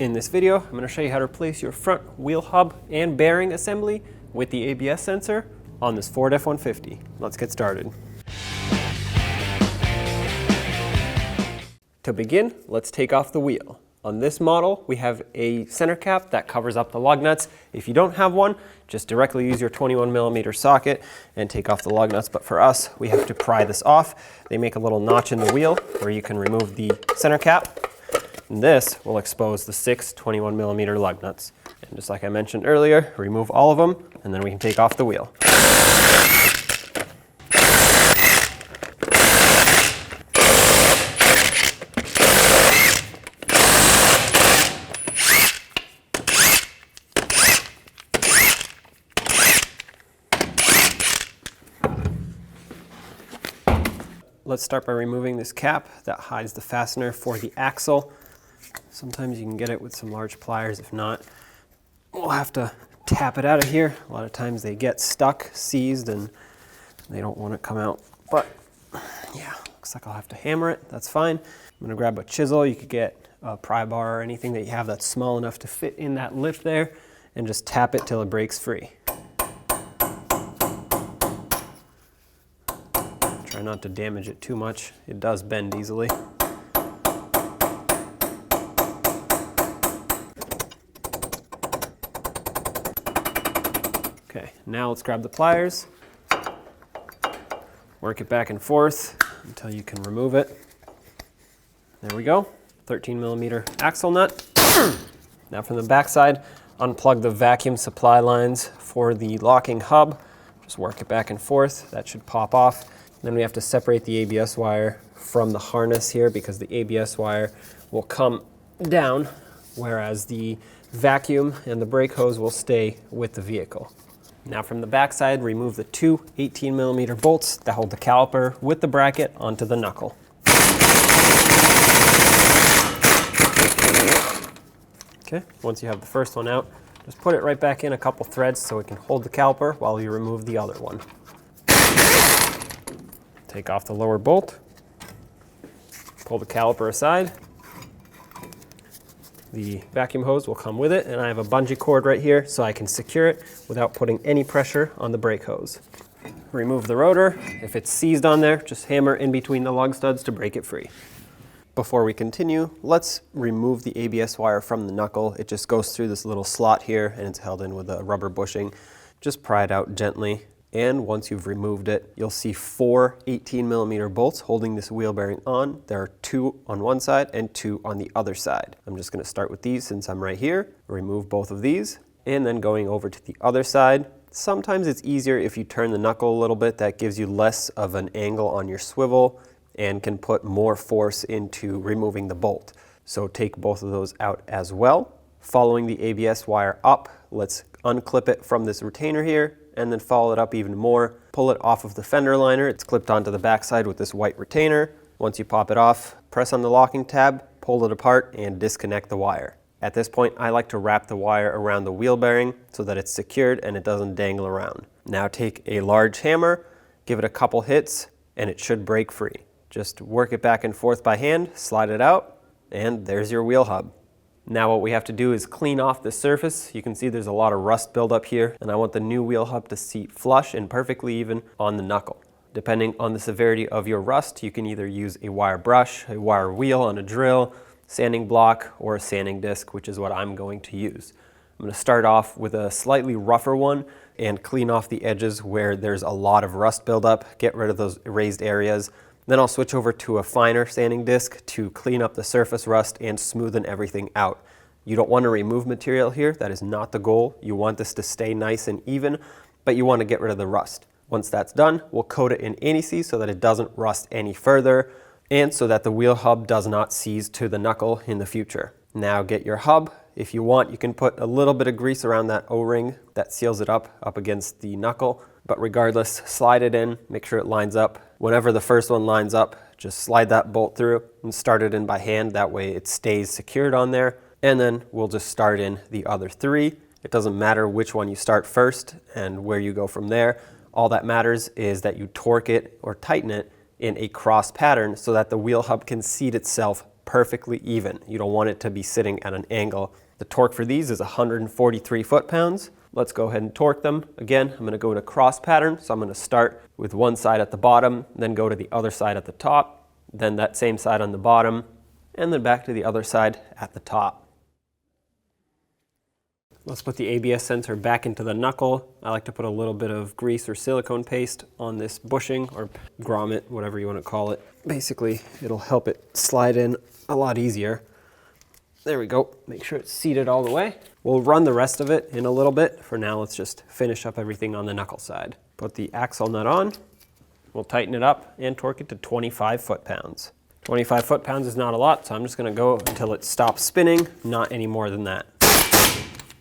In this video, I'm going to show you how to replace your front wheel hub and bearing assembly with the ABS sensor on this Ford F-150. Let's get started. To begin, let's take off the wheel. On this model, we have a center cap that covers up the lug nuts. If you don't have one, just directly use your 21mm socket and take off the lug nuts. But for us, we have to pry this off. They make a little notch in the wheel where you can remove the center cap. And this will expose the 6 21mm lug nuts. And just like I mentioned earlier, remove all of them, and then we can take off the wheel. Let's start by removing this cap that hides the fastener for the axle. Sometimes you can get it with some large pliers. If not, we'll have to tap it out of here. A lot of times they get stuck, seized, and they don't want to come out. But yeah, looks like I'll have to hammer it. That's fine. I'm going to grab a chisel. You could get a pry bar or anything that you have that's small enough to fit in that lip there, and just tap it till it breaks free. Try not to damage it too much. It does bend easily. Okay, now let's grab the pliers. Work it back and forth until you can remove it. There we go. 13mm axle nut. Now from the back side, unplug the vacuum supply lines for the locking hub. Just work it back and forth. That should pop off. Then we have to separate the ABS wire from the harness here because the ABS wire will come down, whereas the vacuum and the brake hose will stay with the vehicle. Now from the back side, remove the two 18mm bolts that hold the caliper with the bracket onto the knuckle. Okay, once you have the first one out, just put it right back in a couple threads so it can hold the caliper while you remove the other one. Take off the lower bolt, pull the caliper aside. The vacuum hose will come with it, and I have a bungee cord right here so I can secure it without putting any pressure on the brake hose. Remove the rotor. If it's seized on there, just hammer in between the lug studs to break it free. Before we continue, let's remove the ABS wire from the knuckle. It just goes through this little slot here, and it's held in with a rubber bushing. Just pry it out gently. And once you've removed it, you'll see 4 18mm bolts holding this wheel bearing on. There are 2 on one side and 2 on the other side. I'm just going to start with these since I'm right here. Remove both of these, and then going over to the other side. Sometimes it's easier if you turn the knuckle a little bit. That gives you less of an angle on your swivel and can put more force into removing the bolt. So take both of those out as well. Following the ABS wire up, let's unclip it from this retainer here, and then follow it up even more. Pull it off of the fender liner. It's clipped onto the backside with this white retainer. Once you pop it off, press on the locking tab, pull it apart, and disconnect the wire. At this point, I like to wrap the wire around the wheel bearing so that it's secured and it doesn't dangle around. Now take a large hammer, give it a couple hits, and it should break free. Just work it back and forth by hand, slide it out, and there's your wheel hub. Now what we have to do is clean off the surface. You can see there's a lot of rust buildup here, and I want the new wheel hub to seat flush and perfectly even on the knuckle. Depending on the severity of your rust, you can either use a wire brush, a wire wheel on a drill, sanding block, or a sanding disc, which is what I'm going to use. I'm going to start off with a slightly rougher one and clean off the edges where there's a lot of rust buildup, get rid of those raised areas. Then I'll switch over to a finer sanding disc to clean up the surface rust and smoothen everything out. You don't want to remove material here. That is not the goal. You want this to stay nice and even, but you want to get rid of the rust. Once that's done, we'll coat it in anti-seize so that it doesn't rust any further and so that the wheel hub does not seize to the knuckle in the future. Now get your hub. If you want, you can put a little bit of grease around that O-ring that seals it up against the knuckle. But regardless, slide it in, make sure it lines up. Whenever the first one lines up, just slide that bolt through and start it in by hand. That way it stays secured on there. And then we'll just start in the other 3. It doesn't matter which one you start first and where you go from there. All that matters is that you torque it or tighten it in a cross pattern so that the wheel hub can seat itself perfectly even. You don't want it to be sitting at an angle. The torque for these is 143 foot-pounds. Let's go ahead and torque them. Again, I'm going to go in a cross pattern, so I'm going to start with one side at the bottom, then go to the other side at the top, then that same side on the bottom, and then back to the other side at the top. Let's put the ABS sensor back into the knuckle. I like to put a little bit of grease or silicone paste on this bushing or grommet, whatever you want to call it. Basically, it'll help it slide in a lot easier. There we go. Make sure it's seated all the way. We'll run the rest of it in a little bit. For now, let's just finish up everything on the knuckle side. Put the axle nut on. We'll tighten it up and torque it to 25 foot-pounds. 25 foot-pounds is not a lot, so I'm just going to go until it stops spinning, not any more than that.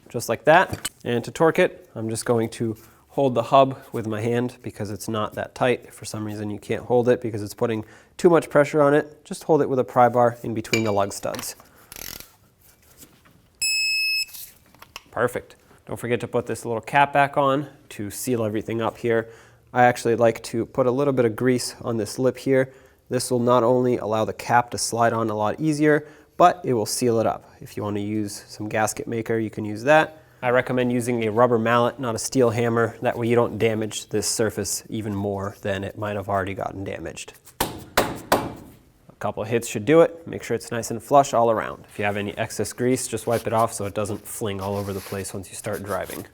Just like that. And to torque it, I'm just going to hold the hub with my hand because it's not that tight. If for some reason you can't hold it because it's putting too much pressure on it, just hold it with a pry bar in between the lug studs. Perfect. Don't forget to put this little cap back on to seal everything up here. I actually like to put a little bit of grease on this lip here. This will not only allow the cap to slide on a lot easier, but it will seal it up. If you want to use some gasket maker, you can use that. I recommend using a rubber mallet, not a steel hammer. That way you don't damage this surface even more than it might have already gotten damaged. A couple of hits should do it. Make sure it's nice and flush all around. If you have any excess grease, just wipe it off so it doesn't fling all over the place once you start driving.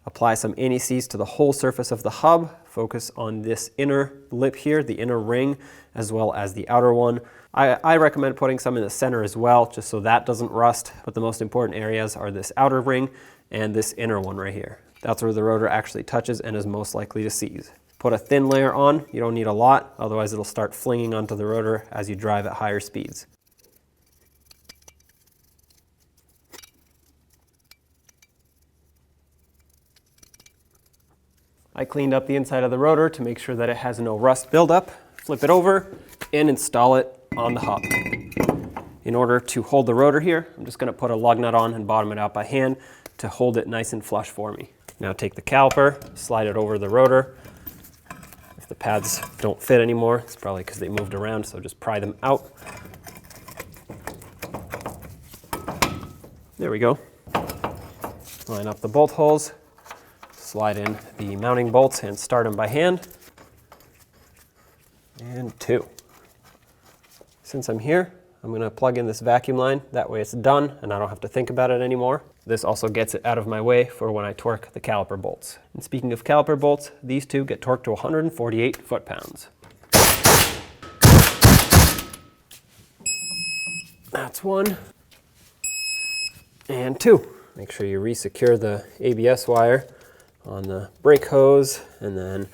Apply some anti-seize to the whole surface of the hub. Focus on this inner lip here, the inner ring, as well as the outer one. I recommend putting some in the center as well, just so that doesn't rust. But the most important areas are this outer ring and this inner one right here. That's where the rotor actually touches and is most likely to seize. Put a thin layer on. You don't need a lot, otherwise it'll start flinging onto the rotor as you drive at higher speeds. I cleaned up the inside of the rotor to make sure that it has no rust buildup. Flip it over and install it on the hub. In order to hold the rotor here, I'm just going to put a lug nut on and bottom it out by hand to hold it nice and flush for me. Now take the caliper, slide it over the rotor. If the pads don't fit anymore, it's probably because they moved around, so just pry them out. There we go. Line up the bolt holes. Slide in the mounting bolts and start them by hand. And 2. Since I'm here, I'm going to plug in this vacuum line. That way it's done and I don't have to think about it anymore. This also gets it out of my way for when I torque the caliper bolts. And speaking of caliper bolts, these two get torqued to 148 foot-pounds. That's 1. And 2. Make sure you re-secure the ABS wire on the brake hose, and then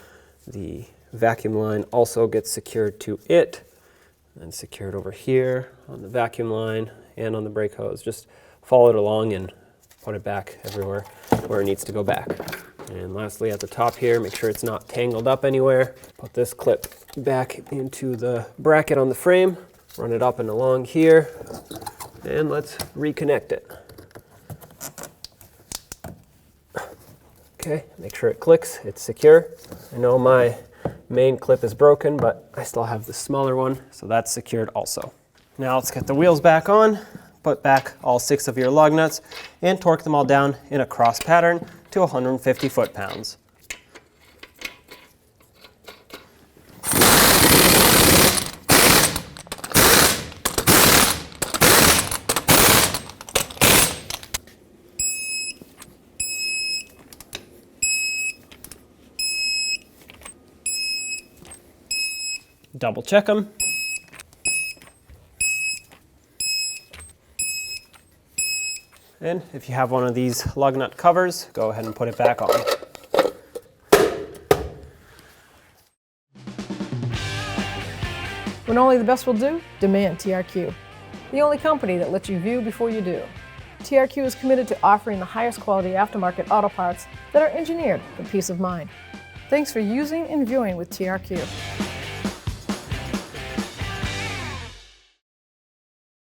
the vacuum line also gets secured to it, and secured over here on the vacuum line and on the brake hose. Just follow it along and put it back everywhere where it needs to go back. And lastly, at the top here, make sure it's not tangled up anywhere. Put this clip back into the bracket on the frame, run it up and along here, and let's reconnect it. Okay, make sure it clicks, it's secure. I know my main clip is broken, but I still have the smaller one, so that's secured also. Now let's get the wheels back on, put back all 6 of your lug nuts, and torque them all down in a cross pattern to 150 foot-pounds. Double check them. And if you have one of these lug nut covers, go ahead and put it back on. When only the best will do, demand TRQ. The only company that lets you view before you do. TRQ is committed to offering the highest quality aftermarket auto parts that are engineered for peace of mind. Thanks for using and viewing with TRQ.